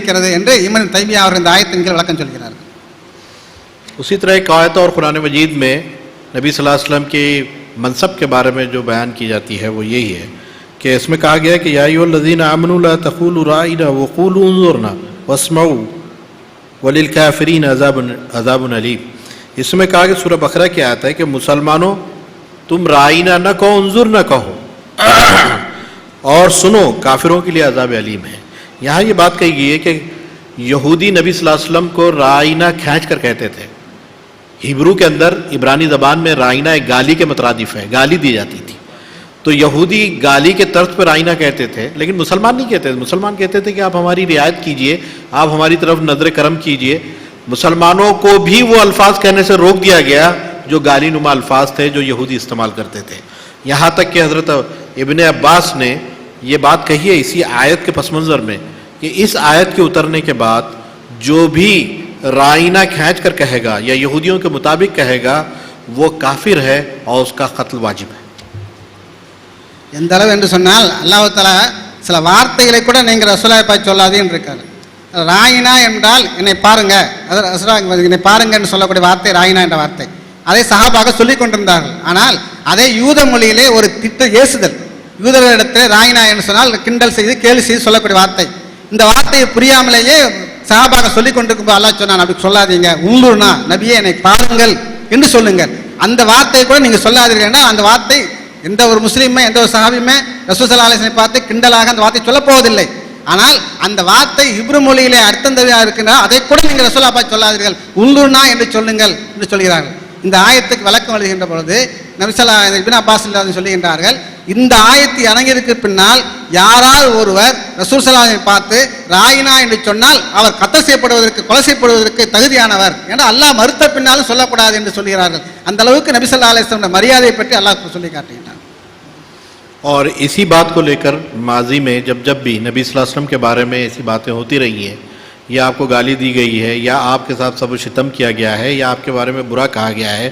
இருக்கிறது என்று இப்னு தைமியா அவர்கள் இந்த ஆயத்தின் கீழ் விளக்கம் சொல்கிறார்கள். उसी तरह एक आयत और कुरान मजीद में नबी सल्लल्लाहु अलैहि वसल्लम के मनसब के बारे में जो बयान की जाती है वो यही है कि इसमें कहा गया है कि या अय्युहल्लज़ीना आमनू ला तक़ूलू राइना वक़ूलू उन्ज़ुरना वस्मऊ वलिल काफ़िरीन अज़ाबुन अलीम। इसमें कहा कि सूरह बकरा की आयत है कि मुसलमानों तुम राइना न कहो, उन्ज़ुर न कहो और सुनो, काफिरों के लिए अज़ाब अलीम है। यहाँ ये बात कही गई है कि यहूदी नबी सल्लल्लाहु अलैहि वसल्लम को राइना खींच कर कहते थे। हिब्रू के अंदर इब्रानी ज़बान में राइना एक गाली के मुतरादिफ है, गाली दी जाती थी। तो यहूदी गाली के तर्ज पर राइना कहते थे, लेकिन मुसलमान नहीं कहते थे। मुसलमान कहते थे कि आप हमारी रियायत कीजिए, आप हमारी तरफ नजर करम कीजिए। मुसलमानों को भी वो अल्फाज कहने से रोक दिया गया जो गाली नुमा अल्फाज थे जो यहूदी इस्तेमाल करते थे। यहाँ तक कि हज़रत इब्न अब्बास ने ये बात कही है इसी आयत के पस मंज़र में कि इस आयत के उतरने के बाद जो भी राइना खींच कर कहेगा या यहूदियों के मुताबिक कहेगा वो काफिर है और उसका कत्ल वाजिब है। எந்த அளவு என்று சொன்னால் அல்லாஹ் தஆலா சில வார்த்தைகளை கூட நீங்கள் ரசூலுல்லாஹி பார்த்து சொல்லாதீன்னு இருக்காரு. ராயினா என்றால் என்னை பாருங்க, என்னை பாருங்க என்று சொல்லக்கூடிய வார்த்தை ராயினா என்ற வார்த்தை. அதை சஹாபாக சொல்லிக் கொண்டிருந்தார்கள். ஆனால் அதே யூத மொழியிலே ஒரு திட்ட ஏசுதல், யூதர்களிடத்தில் ராயினா என்று சொன்னால் கிண்டல் செய்து கேலி செய்து சொல்லக்கூடிய வார்த்தை. இந்த வார்த்தையை புரியாமலேயே சஹாபாக சொல்லிக் கொண்டிருக்கும் போது அல்லாஹ் சொன்னான், அப்படி சொல்லாதீங்க, உங்களுனா நபியே என்னை பாருங்கள் என்று சொல்லுங்கள். அந்த வார்த்தையை கூட நீங்கள் சொல்லாதீர்கள். ஏன்னா அந்த வார்த்தை எந்த ஒரு முஸ்லீமே எந்த ஒரு சஹாபியுமே ரசூல் ஸல்லல்லாஹு அலைஹி வஸல்லம் பார்த்து கிண்டலாக அந்த வார்த்தை சொல்லப் போவதில்லை. ஆனால் அந்த வார்த்தை இப்ரு மொழியிலே அர்த்தம் தெரியாக இருக்கின்றன, அதை கூட நீங்கள் ரசூலுல்லாஹ் பார்த்து சொல்லாதீர்கள், உங்களுனா என்று சொல்லுங்கள் என்று சொல்கிறார்கள். இந்த ஆயத்துக்கு விளக்கம் எழுதுகின்ற பொழுது நபி ஸல்லல்லாஹு இப்னு அப்பாஸ் சொல்லுகின்றார்கள், இந்த ஆயத்து இறங்கியதற்கு பின்னால் யாரால் ஒருவர் ரசூல் ஸல்லல்லாஹு அலைஹி வஸல்லம் பார்த்து ராயினா என்று சொன்னால் அவர் கத்தல் செய்யப்படுவதற்கு, கொலை செய்யப்படுவதற்கு தகுதியானவர் என்று அல்லாஹ் மறுத்த பின்னாலும் சொல்லக்கூடாது என்று சொல்கிறார்கள். அந்த அளவுக்கு நபி ஸல்லல்லாஹு அலைஹி வஸல்லம் மரியாதை பற்றி அல்லாஹ் சொல்லி காட்டுகிறார். और इसी बात को लेकर माजी में जब जब भी नबी सल्लल्लाहु अलैहि वसल्लम के बारे में ऐसी बातें होती रही हैं या आपको गाली दी गई है या आपके साथ सब शितम किया गया है या आपके बारे में बुरा कहा गया है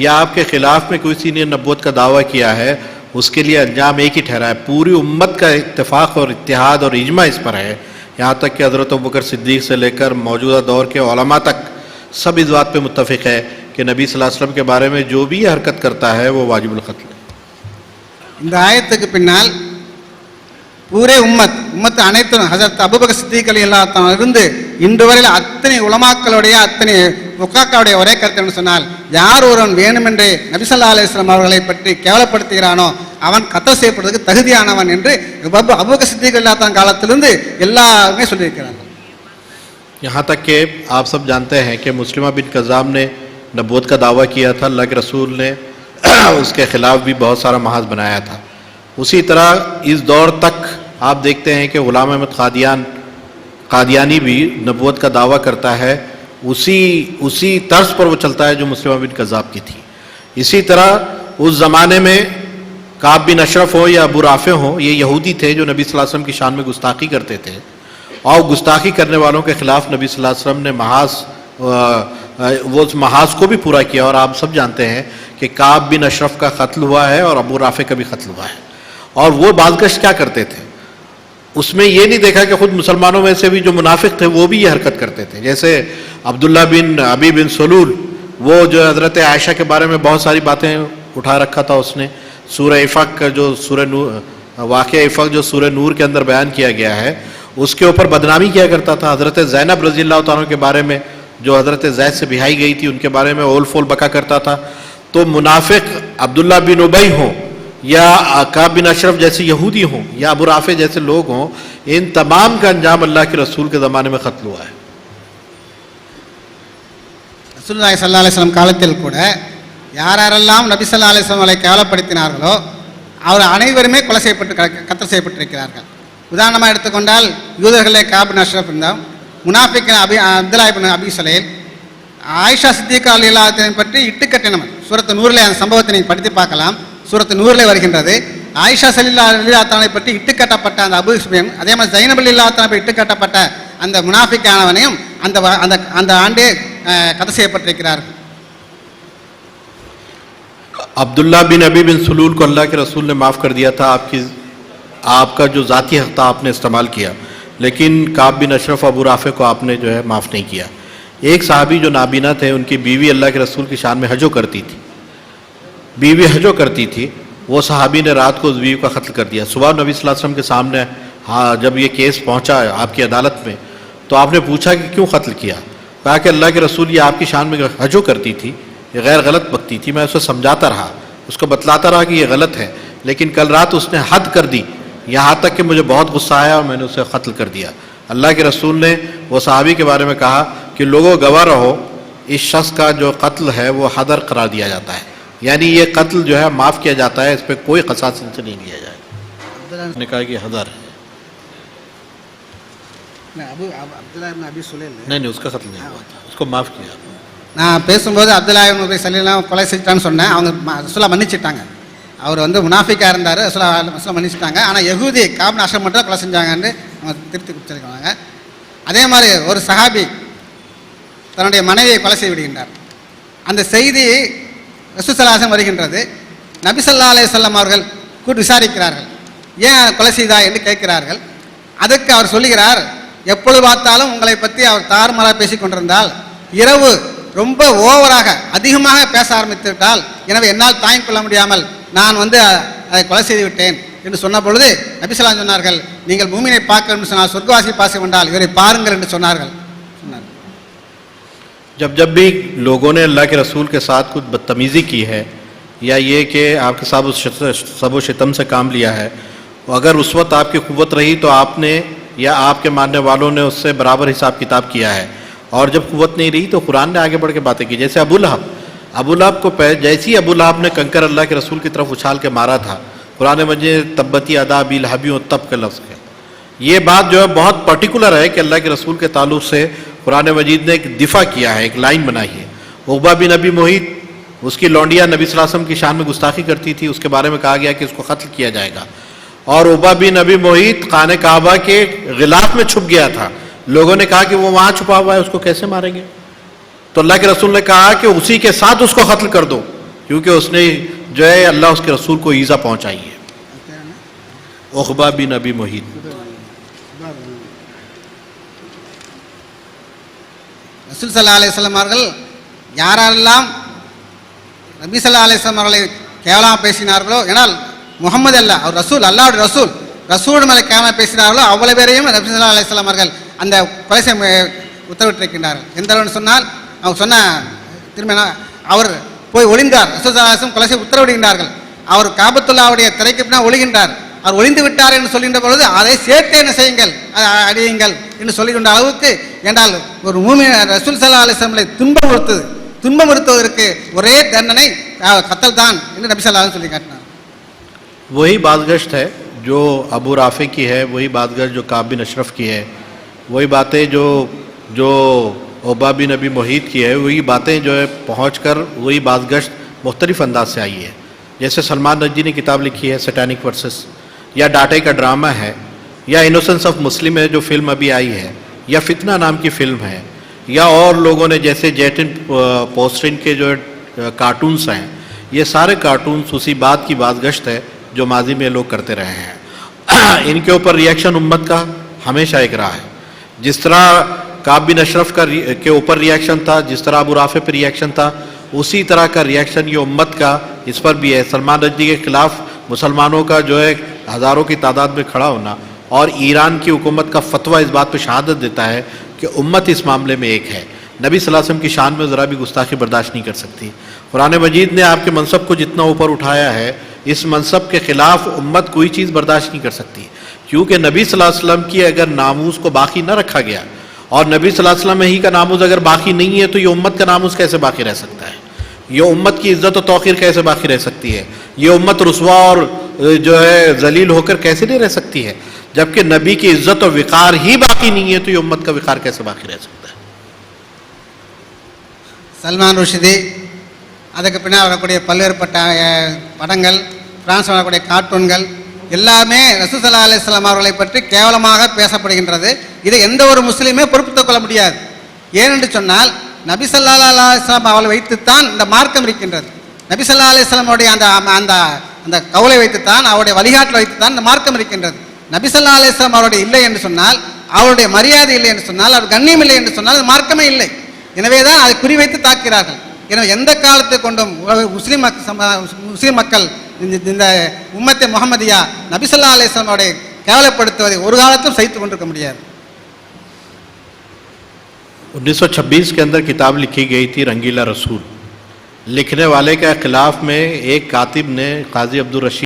या आपके ख़िलाफ़ में किसी ने नबूवत का दावा किया है, उसके लिए अंजाम एक ही ठहरा है। पूरी उम्मत का इत्तेफाक और इत्तिहाद और इजमा इस पर है। यहाँ तक कि हज़रत अबू बकर सिद्दीक़ से लेकर मौजूदा दौर के उलमा तक सब इस बात पर मुत्तफ़िक़ है कि नबी सल्लल्लाहु अलैहि वसल्लम के बारे में जो भी हरकत करता है वो वाजिबुल क़त्ल है। இந்த ஆயத்துக்கு பின்னால் பூரே உம்மத் அனைத்தும் ஹஸரத் அபூபக்கர் சித்திக் ரலியல்லாஹு அன்ஹு இருந்து இன்று வரையில் அத்தனை உலமாக்களுடைய அத்தனை ஃபுகாக்களுடைய ஒரே கருத்து என்று சொன்னால், யார் ஒருவன் வேணுமென்றே நபி ஸல்லல்லாஹு அலைஹி வஸல்லம் அவர்களை பற்றி கேவலப்படுத்துகிறானோ அவன் கத்தல் செய்யப்படுவதற்கு தகுதியானவன் என்று அபூபக்கர் சித்திக் ரலியல்லாஹு அன்ஹு காலத்திலிருந்து எல்லாருமே சொல்லியிருக்கிறார்கள். यहाँ तक कि आप सब जानते हैं कि मुस्लिमा बिन कज़ाम ने नबूवत का दावा किया था, अल्लाह के रसूल ने उसके ख़िलाफ़ भी बहुत सारा महाज बनाया था। उसी तरह इस दौर तक आप देखते हैं कि ग़ुलाम अहमद कादियानी भी नबूवत का दावा करता है। उसी तर्ज पर वो चलता है जो मुस्लिमा बिन कज़ाब की थी। इसी तरह उस ज़माने में काब बिन अशरफ हो या अबू राफ़े हो, ये यहूदी थे जो नबी सल्लल्लाहु अलैहि वसल्लम की शान में गुस्ताखी करते थे और गुस्ताखी करने वालों के ख़िलाफ़ नबी सल्लल्लाहु अलैहि वसल्लम ने वो उस महाज को भी पूरा किया। और आप सब जानते हैं कि काब बिन अशरफ का कत्ल हुआ है और अबू राफ़े का भी कत्ल हुआ है। और वो बाज़गश क्या करते थे, उसमें ये नहीं देखा कि खुद मुसलमानों में से भी जो मुनाफिक थे वो भी ये हरकत करते थे। जैसे अब्दुल्ला बिन अबी बिन सलूल, वो जो हज़रत आयशा के बारे में बहुत सारी बातें उठा रखा था उसने। सूरह इफ़क जो वाक़या इफ़क जो सूरह नूर के अंदर बयान किया गया है उसके ऊपर बदनामी किया करता था। हज़रत ज़ैनब रज़ियल्लाहु तआला के बारे में जो हज़रत ज़ैद से बिहाई गई थी उनके बारे में ओल फोल बका करता था। तो मुनाफिक अब्दुल्ला बिन उबई हों या काब बिन अशरफ जैसे यहूदी हों या अबू राफ़े जैसे लोग हों, इन तमाम का अंजाम अल्लाह के रसूल के ज़माने में क़त्ल हुआ है। ரசூலுல்லாஹி ஸல்லல்லாஹு அலைஹி வஸல்லம் காலத்தில் கூட யாரெல்லாம் நபி ஸல்லல்லாஹு அலைஹி வஸல்லம் அவர்களை கேவலப்படுத்தினார்களோ அவர் அனைவருமே கொலை கத்தல் செய்யப்பட்டிருக்கிறார்கள். உதாரணமாக எடுத்துக்கொண்டால் யூதர்களே காப் பின் அஷ்ரஃப் இருந்தால், முனாஃபிக் அப்துல்லா இப்னு அபி ஸலைல், ஆயிஷா சித்திகா ரலியல்லாஹு அன்ஹா பற்றி இட்டுக்கட்டினவன். சூரத்து நூறில் அந்த சம்பவத்தை நீங்கள் படித்து பார்க்கலாம். சூரத்து நூறில் வருகின்றது. ஆயிஷா ரலியல்லாஹு அன்ஹா பற்றி இட்டுக்கட்டப்பட்ட அந்த அபூ சுஃபியான், அதே மாதிரி ஸைனப் ரலியல்லாஹு அன்ஹா இட்டுக்கட்டப்பட்ட அந்த முனாஃபிக்கானவனையும் அந்த ஆண்டே கதை செய்யப்பட்டிருக்கிறார்கள். अब्दुल्ला बिन अबी बिन सलूल को अल्लाह के रसूल ने माफ़ कर दिया था। आपका जो ज़ाती हक़ था आपने इस्तेमाल किया, लेकिन काब बिन अशरफ अबू राफ़े को आपने जो है माफ़ नहीं किया। एक सहाबी जो नाबीना थे, उनकी बीवी अल्लाह के रसूल की शान में हजो करती थी, बीवी हजो करती थी, वो सहाबी ने रात को उस बीवी का कत्ल कर दिया। सुबह नबी सल्लल्लाहु अलैहि वसल्लम के सामने हाँ जब ये केस पहुंचा आपकी अदालत में, तो आपने पूछा कि क्यों कत्ल किया? कहा कि अल्लाह के रसूल ये आपकी शान में हजो करती थी, ये गैर गलत बकती थी, मैं उसे समझाता रहा, उसको बतलाता रहा कि ये गलत है, लेकिन कल रात उसने हद कर दी, यहाँ तक कि मुझे बहुत गुस्सा आया और मैंने उसे कत्ल कर दिया। अल्लाह के रसूल ने वो सहाबी के बारे में कहा कि लोगों गवाह रहो, इस शख्स का जो कत्ल है वो हदर करार दिया जाता है, यानी ये कत्ल जो है माफ़ किया जाता है, इस पर कोई क़सास इनसे नहीं लिया जाएगा। उसने कहा कि हदर है, नहीं उसका कत्ल नहीं हुआ था, उसको माफ़ किया। நான் பேசும்போது அப்துல்லா இப்னு உபை ஸல்லல்லாஹு கொலை செஞ்சிட்டான்னு சொன்னேன். அவங்க ரசூலா மன்னிச்சிட்டாங்க. அவர் வந்து முனாஃபிக்காக இருந்தார், ரசூலா மன்னிச்சிட்டாங்க. ஆனால் யகூதி காப் பின் அஷ்ரஃப் மட்டும் கொலை செஞ்சாங்கன்னு அவங்க திருப்தி கொடுத்துருக்காங்க. அதே மாதிரி ஒரு சஹாபி தன்னுடைய மனைவியை கொலை செய்து விடுகின்றார். அந்த செய்தி ரசூல் ஸல்லல்லாஹு அலைஹி வஸல்லம் வருகின்றது. நபி ஸல்லல்லாஹு அலைஹி வஸல்லம் அவர்கள் கூட்டு விசாரிக்கிறார்கள், ஏன் கொலை செய்தாய் என்று கேட்கிறார்கள். அதுக்கு அவர் சொல்லுகிறார், எப்பொழுது பார்த்தாலும் உங்களை பற்றி அவர் தாறுமாறாக பேசிக் கொண்டிருந்தால், இரவு ரொம்ப ஓவராக அதிகமாக பேச ஆரம்பித்து விட்டால், எனவே என்னால் தாங்கிக் கொள்ள முடியாமல் நான் வந்து அதை கொலை செய்து விட்டேன் என்று சொன்ன பொழுது நபி ஸல்லல்லாஹு அலைஹி வஸல்லம் சொன்னார்கள், நீங்கள் மூமினை பார்க்க வேண்டும் சொன்னால் சொர்க்கவாசி பாச வேண்டால் இவரை பாருங்கள் என்று சொன்னார்கள். जब जब भी लोगों ने अल्लाह के रसूल के साथ कुछ बदतमीज़ी की है या ये कि आपके साथ सबो शितम से काम लिया है, अगर उस वक्त आपकी क़ुव्वत रही तो आपने या आपके मानने वालों ने उससे बराबर हिसाब किताब किया है, और जब क़ुव्वत नहीं रही तो कुरान ने आगे बढ़ के बातें की। जैसे अबू लहब को जैसी अबू लहब ने कंकर अल्लाह के रसूल की तरफ उछाल के मारा था, कुरान मजीद तब्बती अदा बिल हबी और तब के लफ्ज़ है। ये बात जो है बहुत पर्टिकुलर है कि अल्लाह के रसूल के ताल्लुक़ से कुरान मजीद ने एक दिफा किया है, एक लाइन बनाई है। उक़बा बिन अबी मुहीत, उसकी लौंडिया नबी सल्लल्लाहु अलैहि वसल्लम की शान में गुस्ताखी करती थी, उसके बारे में कहा गया कि उसको कत्ल किया जाएगा। और उक़बा बिन अबी मुहीत खाने काबा के गिलाफ में छुप गया था, लोगों ने कहा कि वो वहाँ छुपा हुआ है, उसको कैसे मारेंगे? तो अल्लाह के रसूल ने कहा कि उसी के साथ उसको कत्ल कर दो, क्योंकि उसने जो है अल्लाह उसके रसूल को ईज़ा पहुँचाई है। उक़बा बिन अबी मुहीत ரசூல் ஸல்லல்லாஹு அலைஹி வஸல்லம் அவர்கள் யாரெல்லாம் நபி ஸல்லல்லாஹு அலைஹி வஸல்லம் அவர்களை கேவலமாக பேசினார்களோ, ஏனால் முகமது அல்ல அவர் ரசூல், அல்லாஹ்வுடைய ரசூல் மேலே கேவலமாக பேசினார்களோ அவ்வளவு பேரையும் நபி ஸல்லல்லாஹு அலைஹி வஸல்லம் அவர்கள் அந்த கொலை செய்ய உத்தரவிட்டிருக்கின்றார்கள். எந்த அளவுன்னு சொன்னால் அவங்க சொன்ன திரும்ப அவர் போய் ஒளிந்தார், ரசூல் ஸல்லல்லாஹு அலைஹி வஸல்லம் கொலை செய்ய உத்தரவிடுகின்றார்கள். அவர் காபத்துல்லாவுடைய திரைக்கு பின்னால் ஒளிகின்றார். அவர் ஒளிந்து விட்டார் என்று சொல்கின்ற பொழுது அதை சேர்த்து என்ன செய்யுங்கள், அடியுங்கள் என்று சொல்லுகின்ற அளவுக்கு, என்றால் ஒரு மூமின் ரசூல் ஸல்லல்லாஹு அலைஹி வஸல்லம் துன்பமுறுத்துவதற்கு ஒரே தண்டனை கத்தல் தான் என்று நபி ஸல்லல்லாஹு அலைஹி வஸல்லம் சொல்லி காட்டினார். वही बातगश्त है जो अबू राफ़े की है, वही बातगश्त जो काब बिन अशरफ की है, वही बातें जो उक़बा बिन अबी मुहीत की है, वही बातें जो है पहुँच कर वही बातगश्त मुख्तलिफ़ अंदाज से आई है। जैसे सलमान रश्दी ने किताब लिखी है सैटानिक वर्सेस, या डाटे का ड्रामा है, या इनोसेंस ऑफ मुस्लिम है जो फिल्म अभी आई है, या फितना नाम की फ़िल्म है, या और लोगों ने जैसे जेटिन पोस्टिन के जो कार्टून्स हैं, ये सारे कार्टून्स उसी बात की बातगश्त है जो माजी में लोग करते रहे हैं। इनके ऊपर रिएक्शन उम्मत का हमेशा एक रहा है। जिस तरह काब बिन अशरफ के ऊपर रिएक्शन था, जिस तरह अबू राफ़े पर रिएक्शन था, उसी तरह का रिएक्शन ये उम्मत का इस पर भी है। सलमान रश्दी के ख़िलाफ़ मुसलमानों का जो है हज़ारों की तादाद में खड़ा होना, और ईरान की हुकूमत का फतवा इस बात पर शहादत देता है कि उम्मत इस मामले में एक है। नबी सल्लल्लाहु अलैहि वसल्लम की शान में ज़रा भी गुस्ताखी बर्दाश्त नहीं कर सकती। कुरान मजीद ने आपके मनसब को जितना ऊपर उठाया है, इस मनसब के ख़िलाफ़ उम्मत कोई चीज़ बर्दाश्त नहीं कर सकती, क्योंकि नबी सल्लल्लाहु अलैहि वसल्लम की अगर नामूस को बाकी न रखा गया, और नबी सल्लल्लाहु अलैहि वसल्लम ही का नामूस अगर बाकी नहीं है, तो ये उम्मत का नामूस कैसे बाकी रह सकता है? ये उम्मत की इज़्ज़त और तौक़ीर कैसे बाकी रह सकती है? ये उम्मत रुस्वा और जो है जलील होकर कैसे नहीं रह सकती है? जबकि नबी की इज़्ज़त और विकार ही बाकी नहीं है, तो ये उम्मत का विकार कैसे बाकी रह सकता है? சல்மான் ருஷ்தி, அதுக்கு பின்னால் வரக்கூடிய பல்வேறுபட்ட படங்கள், பிரான்ஸ் வரக்கூடிய கார்ட்டூன்கள் எல்லாமே ரசூல் ஸல்லல்லாஹு அலைஹி வஸல்லம் அவர்களை பற்றி கேவலமாக பேசப்படுகின்றது. இதை எந்த ஒரு முஸ்லீமே பொறுப்புத்துக் கொள்ள முடியாது. ஏனென்று சொன்னால் நபி ஸல்லல்லாஹு அலைஹி வஸல்லம் அவர்களை வைத்துத்தான் இந்த மார்க்கம் இருக்கின்றது. நபி ஸல்லல்லாஹு அலைஹி வஸல்லம் அவருடைய அந்த கவுலை வைத்துத்தான், அவருடைய வழிகாட்டலை வைத்துத்தான் இந்த மார்க்கம் இருக்கின்றது. நபி ஸல்லல்லாஹு அலைஹி வஸல்லம் அவருடைய இல்லை என்று சொன்னால் அவருடைய மரியாதை இல்லை என்று சொன்னால், அவர் கண்ணியம் இல்லை என்று சொன்னால் அது மார்க்கமே இல்லை. எனவே தான் அதை குறிவைத்து தாக்கிறார்கள். எனவே எந்த காலத்தை கொண்டும் முஸ்லீம் மக்கள் இந்த உம்மத்தை முஹம்மதியா நபி ஸல்லல்லாஹு அலைஹி வஸல்லம் கேவலப்படுத்துவதை ஒரு காலத்தும் சகித்து கொண்டிருக்க முடியாது. 1926 के अंदर किताब लिखी गई थी रंगीला रसूल. लिखने वाले के खिलाफ में एक कातिब ने काजी अब्दुल रशीद